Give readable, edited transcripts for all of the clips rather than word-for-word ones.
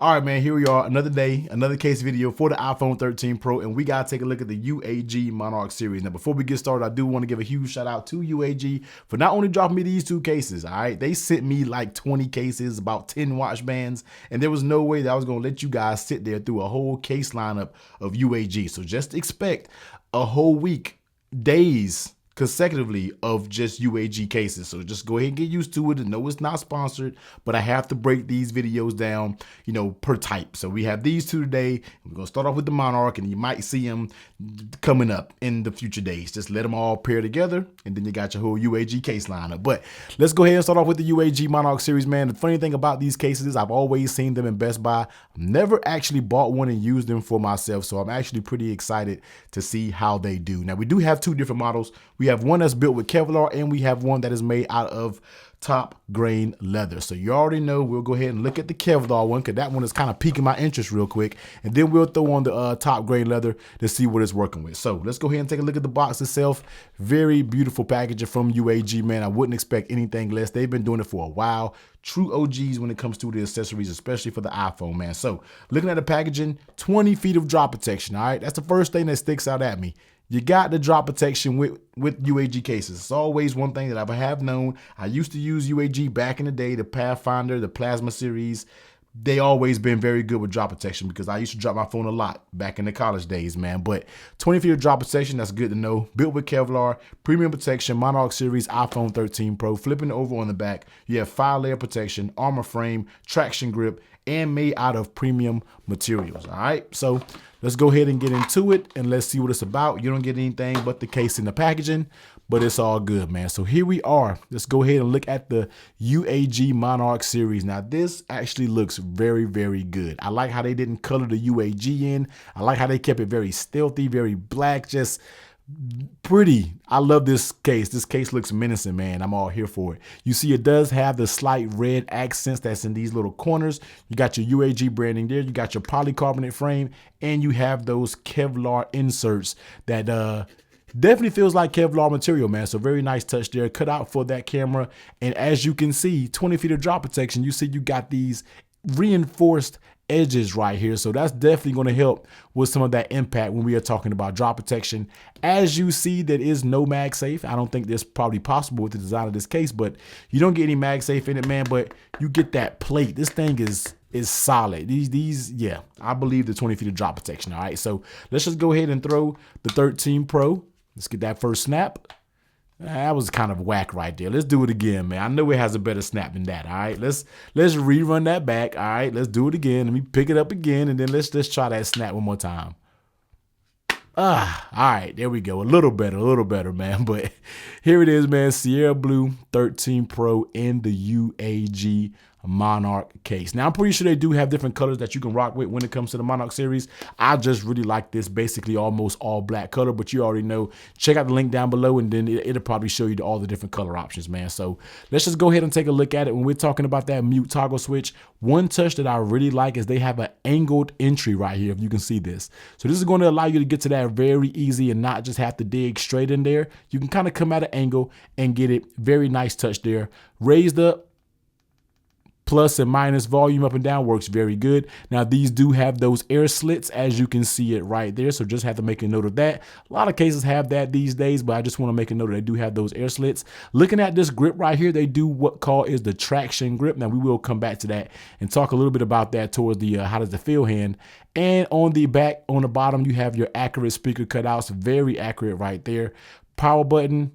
All right, man, here we are, another day, another case video for the iPhone 13 Pro, and we got to take a look at the UAG Monarch series. Now, before we get started, I do want to give a huge shout out to UAG for not only dropping me these two cases, all right? They sent me like 20 cases, about 10 watch bands, and there was no way that I was going to let you guys sit there through a whole case lineup of UAG. So just expect a whole week, days, consecutively of just UAG cases. So just go ahead and get used to it and know it's not sponsored, but I have to break these videos down, per type. So we have these two today. We're going to start off with the Monarch, and you might see them coming up in the future days. Just let them all pair together, and then you got your whole UAG case lineup. But let's go ahead and start off with the UAG Monarch series, man. The funny thing about these cases is I've always seen them in Best Buy. I've never actually bought one and used them for myself, so I'm actually pretty excited to see how they do. Now, we do have two different models. We have one that's built with Kevlar, and we have one that is made out of top grain leather. So you already know we'll go ahead and look at the Kevlar one, because that one is kind of piquing my interest real quick, and then we'll throw on the top grain leather to see what it's working with. So let's go ahead and take a look at the box itself. Very beautiful packaging from UAG, man. I wouldn't expect anything less. They've been doing it for a while. True OGs when it comes to the accessories, especially for the iPhone, man. So looking at the packaging, 20 feet of drop protection. All right, that's the first thing that sticks out at me. You got the drop protection with UAG cases. It's always one thing that I have known. I used to use UAG back in the day, the Pathfinder, the Plasma series. They always been very good with drop protection because I used to drop my phone a lot back in the college days, man. But 20 feet of drop protection, that's good to know. Built with Kevlar, premium protection, Monarch Series, iPhone 13 Pro. Flipping it over on the back, you have 5-layer protection, armor frame, traction grip, and made out of premium materials. All right, so let's go ahead and get into it, and let's see what it's about. You don't get anything but the case and the packaging, but it's all good, man. So here we are. Let's go ahead and look at the UAG Monarch series. Now, this actually looks very, very good. I like how they didn't color the UAG in. I like how they kept it very stealthy, very black, just pretty. I love this case. This case looks menacing, man. I'm all here for it. You see it does have the slight red accents that's in these little corners. You got your UAG branding there. You got your polycarbonate frame, and you have those Kevlar inserts that definitely feels like Kevlar material, man. So very nice touch there. Cut out for that camera. And as you can see, 20 feet of drop protection. You see you got these reinforced edges right here, so that's definitely going to help with some of that impact when we are talking about drop protection. As you see, that is no MagSafe. I don't think that's probably possible with the design of this case, but you don't get any MagSafe in it, man. But you get that plate. This thing is solid. Yeah, I believe the 20 feet of drop protection. All right, so let's just go ahead and throw the 13 Pro. Let's get that first snap. That was kind of whack right there. Let's do it again, man. I know it has a better snap than that. All right, let's rerun that back. All right, let's do it again. Let me pick it up again, and then let's try that snap one more time. All right, there we go. A little better, man. But here it is, man. Sierra Blue 13 Pro in the UAG Monarch case. Now, I'm pretty sure they do have different colors that you can rock with when it comes to the Monarch series. I just really like this basically almost all black color, but you already know. Check out the link down below, and then it'll probably show you all the different color options, man. So let's just go ahead and take a look at it. When we're talking about that mute toggle switch, one touch that I really like is they have an angled entry right here, if you can see this. So this is going to allow you to get to that very easy and not just have to dig straight in there. You can kind of come at an angle and get it. Very nice touch there. Raised up, plus and minus volume up and down works very good. Now, these do have those air slits, as you can see it right there. So just have to make a note of that. A lot of cases have that these days, but I just want to make a note that they do have those air slits. Looking at this grip right here, they do what call is the traction grip. Now, we will come back to that and talk a little bit about that towards the how does it feel hand. And on the back, on the bottom, you have your accurate speaker cutouts. Very accurate right there. Power button.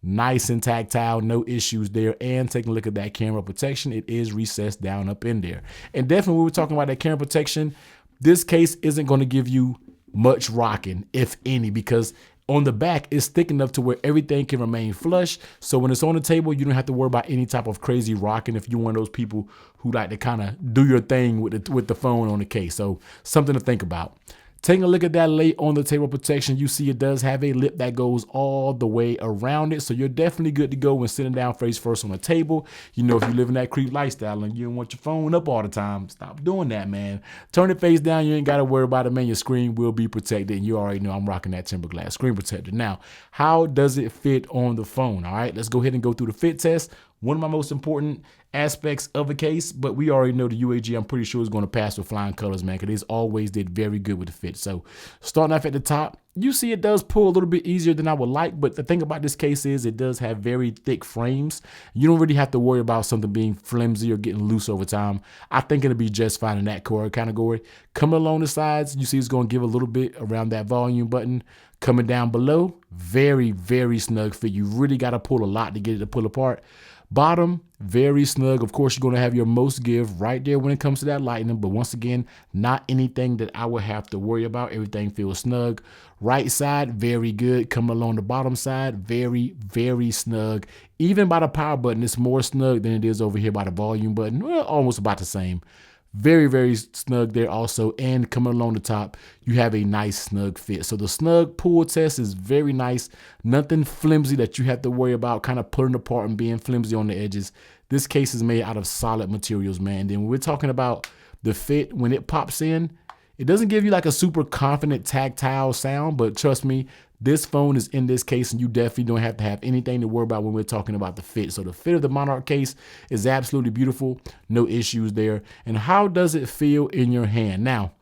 Nice and tactile, no issues there. And taking a look at that camera protection, it is recessed down up in there. And definitely, when we're talking about that camera protection, this case isn't going to give you much rocking, if any, because on the back, it's thick enough to where everything can remain flush. So when it's on the table, you don't have to worry about any type of crazy rocking if you're one of those people who like to kind of do your thing with the phone on the case. So something to think about. Taking a look at that lay on the table protection, you see it does have a lip that goes all the way around it. So you're definitely good to go when sitting down face first on the table. You know, if you live in that creep lifestyle and you don't want your phone up all the time, stop doing that, man. Turn it face down. You ain't got to worry about it, man. Your screen will be protected. And you already know I'm rocking that tempered glass screen protector. Now, how does it fit on the phone? All right, let's go ahead and go through the fit test. one of my most important aspects of a case, but we already know the UAG, I'm pretty sure, is going to pass with flying colors, man, because they always did very good with the fit. So starting off at the top, you see it does pull a little bit easier than I would like, but the thing about this case is it does have very thick frames. You don't really have to worry about something being flimsy or getting loose over time. I think it'll be just fine in that core category. Coming along the sides, you see it's going to give a little bit around that volume button. Coming down below, very, very snug fit. You really got to pull a lot to get it to pull apart. Bottom, very snug. Of course, you're going to have your most give right there when it comes to that lightning. But once again, not anything that I would have to worry about. Everything feels snug. Right side, very good. Coming along the bottom side, very, very snug. Even by the power button, it's more snug than it is over here by the volume button. Well, almost about the same. Very, very snug there also. And coming along the top, you have a nice snug fit. So the snug pull test is very nice. Nothing flimsy that you have to worry about kind of pulling apart and being flimsy on the edges. This case is made out of solid materials, man. And then when we're talking about the fit, when it pops in, it doesn't give you like a super confident tactile sound, but trust me, this phone is in this case and you definitely don't have to have anything to worry about when we're talking about the fit. So the fit of the Monarch case is absolutely beautiful. No issues there. And how does it feel in your hand? Now,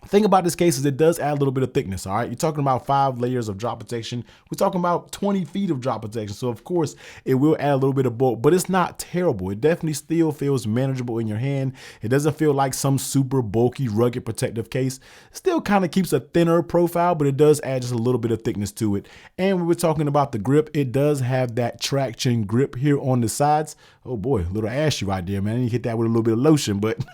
the thing about this case is it does add a little bit of thickness, all right? You're talking about 5 layers of drop protection. We're talking about 20 feet of drop protection. So, of course, it will add a little bit of bulk, but it's not terrible. It definitely still feels manageable in your hand. It doesn't feel like some super bulky, rugged protective case. It still kind of keeps a thinner profile, but it does add just a little bit of thickness to it. And when we're talking about the grip, it does have that traction grip here on the sides. Oh boy, a little ashy right there, man. You hit that with a little bit of lotion, but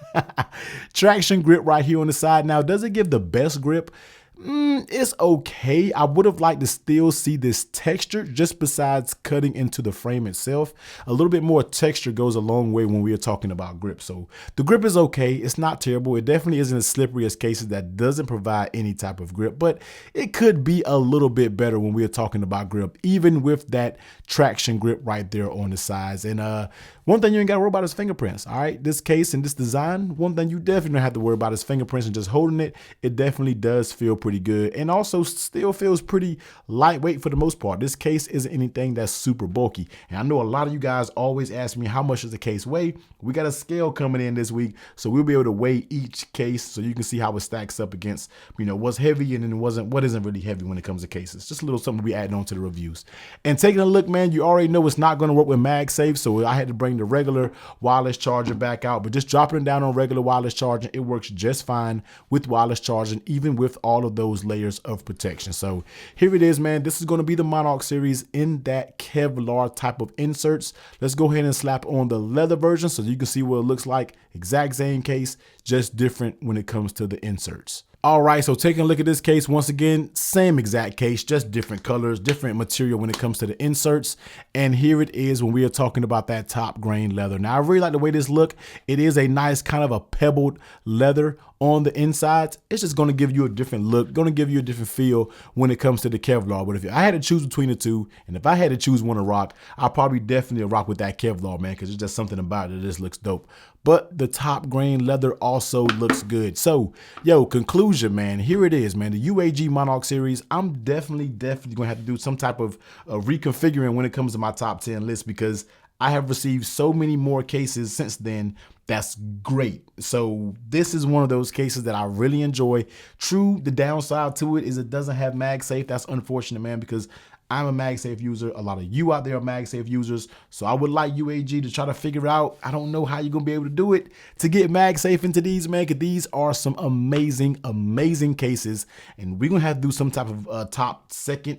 traction grip right here on the side. Now, does it give the best grip? It's okay. I would have liked to still see this texture just besides cutting into the frame itself. A little bit more texture goes a long way when we are talking about grip. So the grip is okay. It's not terrible. It definitely isn't as slippery as cases that doesn't provide any type of grip, but it could be a little bit better when we are talking about grip, even with that traction grip right there on the sides. And one thing you ain't got to worry about is fingerprints. All right, this case and this design, one thing you definitely don't have to worry about is fingerprints, and just holding it, it definitely does feel pretty good, and also still feels pretty lightweight for the most part. This case isn't anything that's super bulky, and I know a lot of you guys always ask me how much does the case weigh. We got a scale coming in this week, so we'll be able to weigh each case so you can see how it stacks up against, you know, what's heavy and then what isn't really heavy when it comes to cases. Just a little something we adding on to the reviews. And taking a look, man, you already know it's not going to work with MagSafe, so I had to bring the regular wireless charger back out, but just dropping it down on regular wireless charging, it works just fine with wireless charging, even with all of those layers of protection. So here it is, man. This is going to be the Monarch series in that Kevlar type of inserts. Let's go ahead and slap on the leather version so you can see what it looks like. Exact same case, just different when it comes to the inserts. All right, so taking a look at this case, once again, same exact case, just different colors, different material when it comes to the inserts. And here it is when we are talking about that top grain leather. Now, I really like the way this look. It is a nice kind of a pebbled leather on the insides. It's just going to give you a different look, going to give you a different feel when it comes to the Kevlar. But if I had to choose between the two, and if I had to choose one to rock, I'll probably definitely rock with that Kevlar, man, because there's just something about it that just looks dope. But the top grain leather also looks good. So, yo, conclusion, man, here it is, man. The UAG Monarch series, I'm definitely going to have to do some type of reconfiguring when it comes to my top 10 list, because I have received so many more cases since then. That's great. So this is one of those cases that I really enjoy. True, the downside to it is it doesn't have MagSafe. That's unfortunate, man, because I'm a MagSafe user. A lot of you out there are MagSafe users. So I would like UAG to try to figure out, I don't know how you're going to be able to do it to get MagSafe into these, man, because these are some amazing, amazing cases. And we're going to have to do some type of top second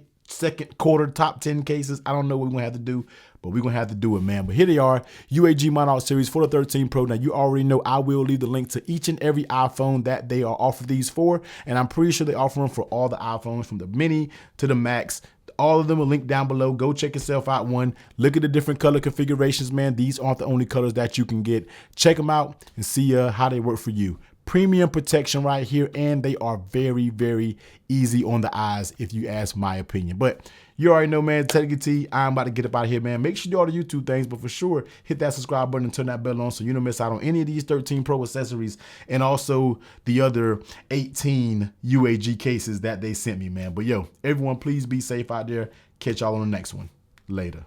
quarter top 10 cases. I don't know what we're going to have to do, but we're going to have to do it, man. But here they are, UAG Monarch series for the 13 Pro. Now, you already know I will leave the link to each and every iPhone that they are offering these for. And I'm pretty sure they offer them for all the iPhones from the Mini to the Max. All of them are linked down below. Go check yourself out one. Look at the different color configurations, man. These aren't the only colors that you can get. Check them out and see how they work for you. Premium protection right here, and they are very, very easy on the eyes if you ask my opinion. But you already know, man, Teddy T, I'm about to get up out of here, man. Make sure you do all the YouTube things, but for sure, hit that subscribe button and turn that bell on so you don't miss out on any of these 13 Pro accessories and also the other 18 UAG cases that they sent me, man. But yo, everyone, please be safe out there. Catch y'all on the next one. Later.